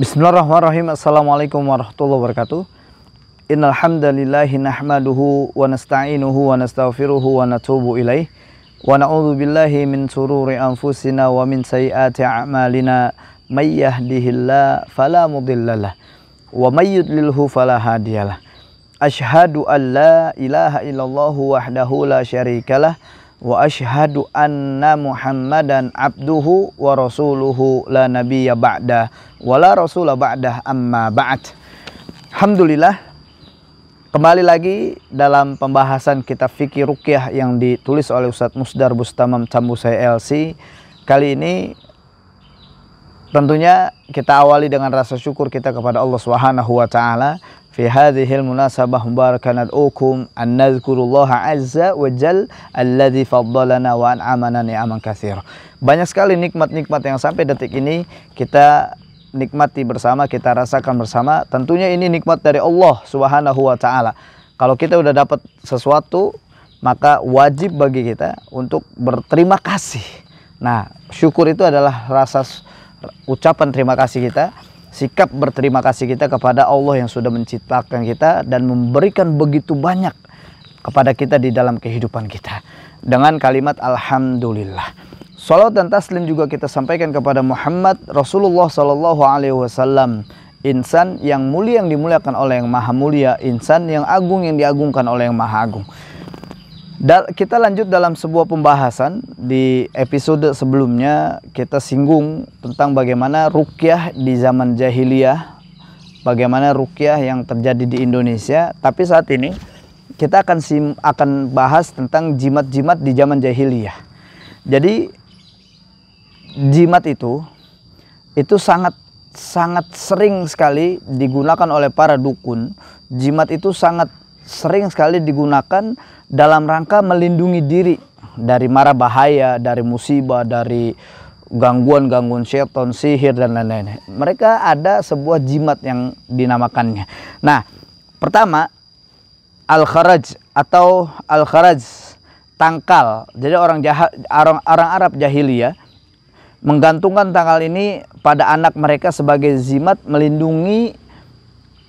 Bismillahirrahmanirrahim. Assalamualaikum warahmatullahi wabarakatuh. Innal hamdalillahi nahmaduhu wa nasta'inuhu wa nastaghfiruhu wa natubu ilaih. Wa na'udzu billahi min shururi anfusina wa min sayyiati a'malina. May yahdihillahu fala mudhillalah wa may yudlilhu fala hadiyalah. Asyhadu an la ilaha illallah wahdahu la syarikalah wa asyhadu anna Muhammadan abduhu wa rasuluhu la nabiyya ba'da wa la rasula ba'dah amma ba'd. Alhamdulillah, kembali lagi dalam pembahasan kitab fikih ruqyah yang ditulis oleh Ustadz Musdar Bustamam Cambusai LC. Kali ini tentunya kita awali dengan rasa syukur kita kepada Allah Subhanahu wa taala. Fi hadhil munasabah mubarakan ad'ukum an nadhkurullaha azza wa jal alladzi faddalana wa an'amana ni'aman katsira. Banyak sekali nikmat-nikmat yang sampai detik ini kita nikmati bersama, kita rasakan bersama. Tentunya ini nikmat dari Allah Subhanahu wa taala. Kalau kita udah dapat sesuatu, maka wajib bagi kita untuk berterima kasih. Nah, syukur itu adalah rasa ucapan terima kasih kita, sikap berterima kasih kita kepada Allah yang sudah menciptakan kita dan memberikan begitu banyak kepada kita di dalam kehidupan kita dengan kalimat alhamdulillah. Salawat dan taslim juga kita sampaikan kepada Muhammad Rasulullah Sallallahu Alaihi Wasallam, insan yang mulia yang dimuliakan oleh yang maha mulia, insan yang agung yang diagungkan oleh yang maha agung. Kita lanjut dalam sebuah pembahasan. Di episode sebelumnya kita singgung tentang bagaimana ruqyah di zaman jahiliyah, bagaimana ruqyah yang terjadi di Indonesia. Tapi saat ini kita akan bahas tentang jimat-jimat di zaman jahiliyah. Jadi jimat itu sangat sering sekali digunakan oleh para dukun. Jimat itu sangat sering sekali digunakan dalam rangka melindungi diri dari mara bahaya, dari musibah, dari gangguan-gangguan syaitan, sihir dan lain-lain. Mereka ada sebuah jimat yang dinamakannya. Nah, pertama al-kharaj atau al-kharaj, tangkal. Jadi orang Arab jahiliyah menggantungkan tangkal ini pada anak mereka sebagai jimat melindungi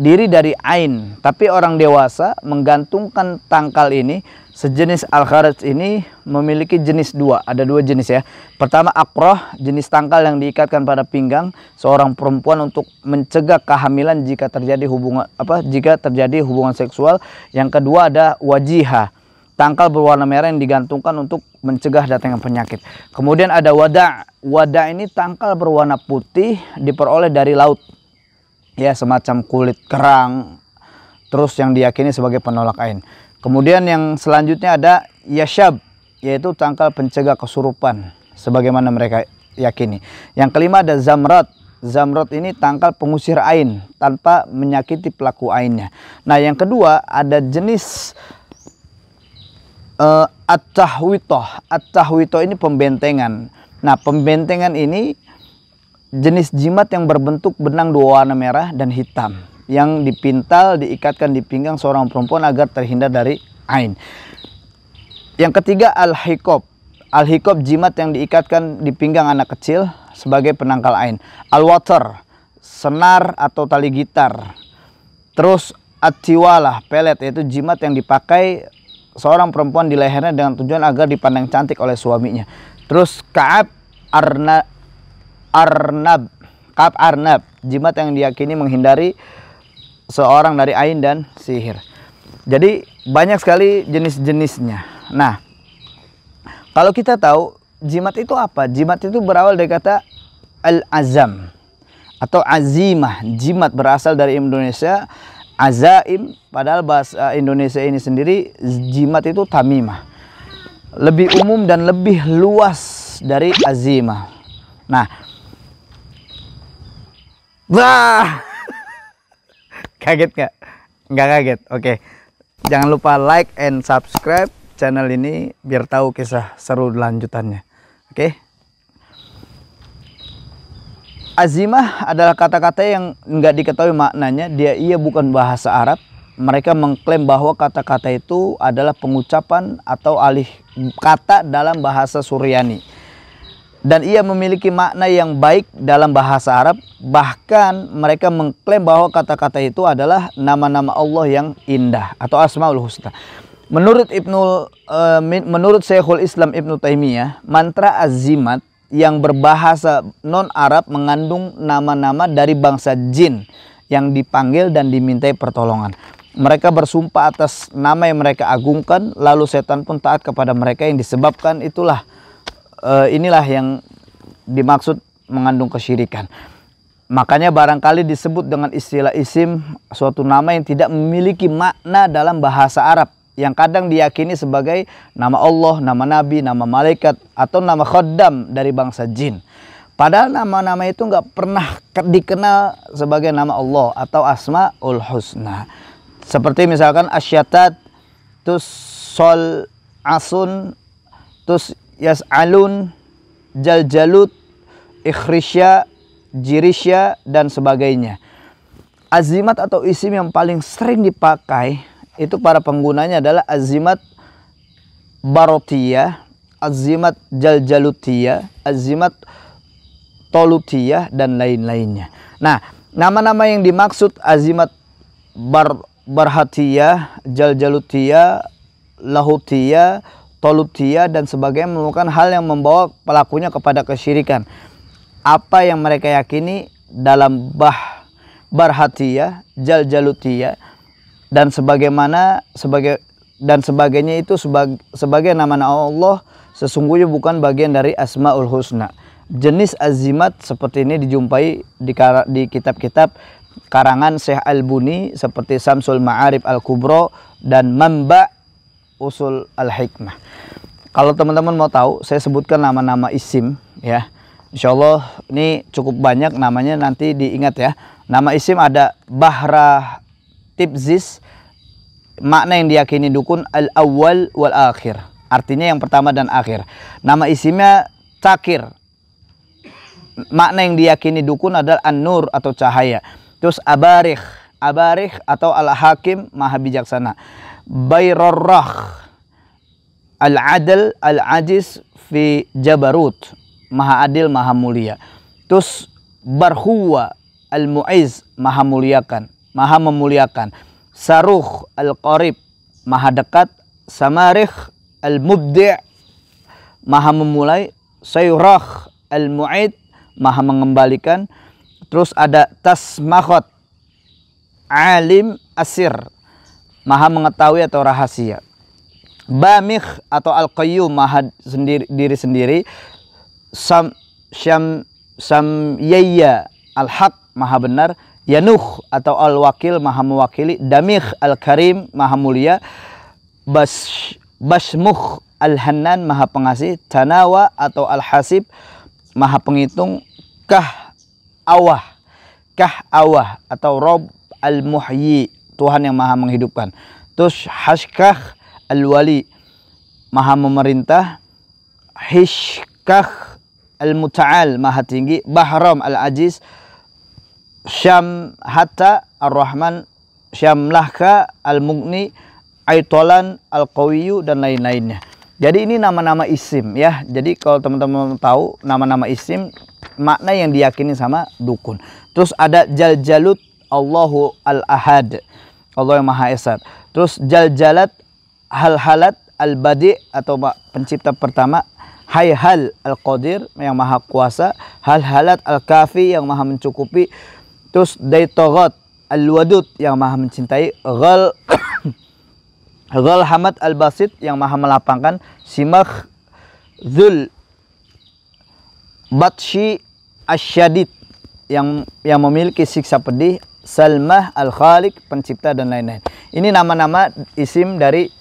diri dari ain. Tapi orang dewasa menggantungkan tangkal ini, sejenis al-kharaj ini memiliki jenis dua. Ada dua jenis ya. Pertama aqrah, jenis tangkal yang diikatkan pada pinggang seorang perempuan untuk mencegah kehamilan jika terjadi hubungan seksual. Yang kedua ada wajihah, tangkal berwarna merah yang digantungkan untuk mencegah datangnya penyakit. Kemudian ada wada'. Wada' ini tangkal berwarna putih diperoleh dari laut. Ya, semacam kulit kerang, terus yang diyakini sebagai penolak ain. Kemudian yang selanjutnya ada yashab, yaitu tangkal pencegah kesurupan sebagaimana mereka yakini. Yang kelima ada zamrat. Zamrat ini tangkal pengusir ain tanpa menyakiti pelaku ainnya. Nah, yang kedua ada jenis at-tahwitoh. At-tahwitoh ini pembentengan. Nah, pembentengan ini jenis jimat yang berbentuk benang dua warna merah dan hitam yang dipintal, diikatkan di pinggang seorang perempuan agar terhindar dari ain. Yang ketiga al-hikob. Al-hikob jimat yang diikatkan di pinggang anak kecil sebagai penangkal ain. Al-watar, senar atau tali gitar. Terus at-tiwalah, pelet, yaitu jimat yang dipakai seorang perempuan di lehernya dengan tujuan agar dipandang cantik oleh suaminya. Terus ka'ab arnab, jimat yang diyakini menghindari seorang dari ain dan sihir. Jadi banyak sekali jenis-jenisnya. Nah, kalau kita tahu jimat itu apa? Jimat itu berawal dari kata al-azam atau azimah. Jimat berasal dari Indonesia azaim, padahal bahasa Indonesia ini sendiri jimat itu tamimah. Lebih umum dan lebih luas dari azimah. Nah, wah, kaget nggak? Nggak kaget. Oke, jangan lupa like and subscribe channel ini biar tahu kisah seru lanjutannya. Oke. Azimah adalah kata-kata yang nggak diketahui maknanya. Ia bukan bahasa Arab. Mereka mengklaim bahwa kata-kata itu adalah pengucapan atau alih kata dalam bahasa Suryani. dan ia memiliki makna yang baik dalam bahasa Arab. Bahkan mereka mengklaim bahwa kata-kata itu adalah nama-nama Allah yang indah atau Asmaul Husna. Menurut Syekhul Islam Ibnu Taimiyah, mantra azimat yang berbahasa non-Arab mengandung nama-nama dari bangsa jin yang dipanggil dan dimintai pertolongan. Mereka bersumpah atas nama yang mereka agungkan, lalu setan pun taat kepada mereka, yang disebabkan inilah yang dimaksud mengandung kesyirikan. Makanya barangkali disebut dengan istilah isim suatu nama yang tidak memiliki makna dalam bahasa Arab, yang kadang diyakini sebagai nama Allah, nama Nabi, nama malaikat, atau nama khaddam dari bangsa jin. Padahal nama-nama itu nggak pernah dikenal sebagai nama Allah atau Asmaul Husna. Seperti misalkan asyatat, tus sol asun, tus yas'alun, jaljalut, ikhrisya, jirisya, dan sebagainya. Azimat atau isim yang paling sering dipakai itu para penggunanya adalah azimat barotiyah, azimat jaljalutiyah, azimat tolutiyah, dan lain-lainnya. Nah, nama-nama yang dimaksud azimat barhatiyah, jaljalutiyah, lahutiyah, tolutiyah, dan sebagainya merupakan hal yang membawa pelakunya kepada kesyirikan. Apa yang mereka yakini dalam barhatiyah, jaljalutiyah, dan sebagainya itu sebagai nama-nama Allah sesungguhnya bukan bagian dari Asmaul Husna. Jenis azimat seperti ini dijumpai di kitab-kitab karangan Syekh Al-Buni seperti Samsul Ma'arif Al-Kubro dan Mamba Usul Al-Hikmah. Kalau teman-teman mau tahu, saya sebutkan nama-nama isim ya. Insya Allah ini cukup banyak namanya, nanti diingat ya. Nama isim ada Bahra Tibzis, makna yang diyakini dukun al-awwal wal akhir, artinya yang pertama dan akhir. Nama isimnya Cakir, makna yang diyakini dukun adalah an-nur atau cahaya. Terus Abarikh atau al-hakim, maha bijaksana. Bayrorrah, al-adl, al-ajiz fi jabarut, maha adil, maha mulia. Terus Barhuwa, al-mu'iz, maha memuliakan. Saruh, al-qarib, maha dekat. Samarikh, al-mubdi', maha memulai. Sayrah, al-mu'id, maha mengembalikan. Terus ada Tasmakhot, alim asir, maha mengetahui atau rahasia. Bamikh atau al-qayyum, maha diri sendiri. Samyayya, al-haq, maha benar. Yanuh atau al-wakil, maha mewakili. Damikh al-karim, maha mulia. Bashmukh al-hannan, maha pengasih. Tanawa atau al-hasib, maha penghitung. Kah'awah atau Rob al-muhyi, Tuhan yang maha menghidupkan. Terus Hashkah al-wali, maha memerintah. Hishkah al-muta'al, maha tinggi. Bahram al-ajiz. Syamhata ar-rahman. Syamlahka al-mughni. Aitolan al-qawiyu, dan lain-lainnya. Jadi ini nama-nama isim ya. Jadi kalau teman-teman tahu nama-nama isim, makna yang diyakini sama dukun. Terus ada Jaljalut, Allahu al-ahad, Allah yang maha esa. Terus Jaljalat, Hal-halat, Al-badi atau pencipta pertama. Hayhal al-qadir, yang maha kuasa. Hal-halat al-kafi, yang maha mencukupi. Terus Daitogot al-wadud, yang maha mencintai. Ghalhamad al-basit, yang maha melapangkan. Simakh Zul Batshi asyadid, yang memiliki siksa pedih. Salmah al-khaliq, pencipta, dan lain-lain. Ini nama-nama isim dari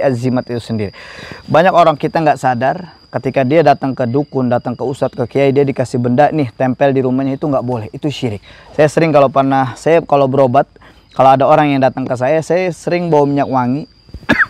azimat itu sendiri. Banyak orang kita nggak sadar ketika dia datang ke dukun, datang ke ustadz, ke kiai, dia dikasih benda nih tempel di rumahnya, itu nggak boleh, itu syirik. Saya sering kalau berobat, kalau ada orang yang datang ke saya sering bawa minyak wangi.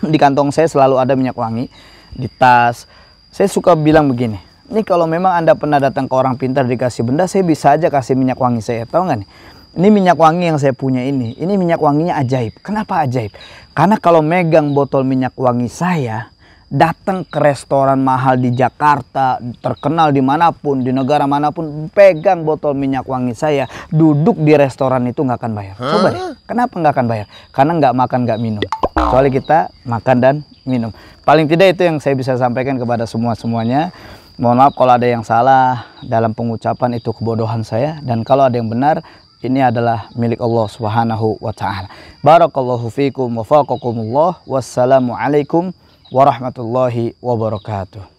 Di kantong saya selalu ada minyak wangi, di tas. Saya suka bilang begini, ini kalau memang Anda pernah datang ke orang pintar dikasih benda, saya bisa aja kasih minyak wangi saya. Tahu nggak nih? Ini minyak wangi yang saya punya ini minyak wanginya ajaib. Kenapa ajaib? Karena kalau megang botol minyak wangi saya, datang ke restoran mahal di Jakarta, terkenal dimanapun, di negara manapun, pegang botol minyak wangi saya, duduk di restoran itu nggak akan bayar. Coba deh, kenapa nggak akan bayar? Karena nggak makan nggak minum. Kecuali kita makan dan minum. Paling tidak itu yang saya bisa sampaikan kepada semuanya. Mohon maaf kalau ada yang salah dalam pengucapan, itu kebodohan saya. Dan kalau ada yang benar, ini adalah milik Allah Subhanahu wa ta'ala. Barakallahu fikum wa faqakumullah. Wassalamualaikum warahmatullahi wabarakatuh.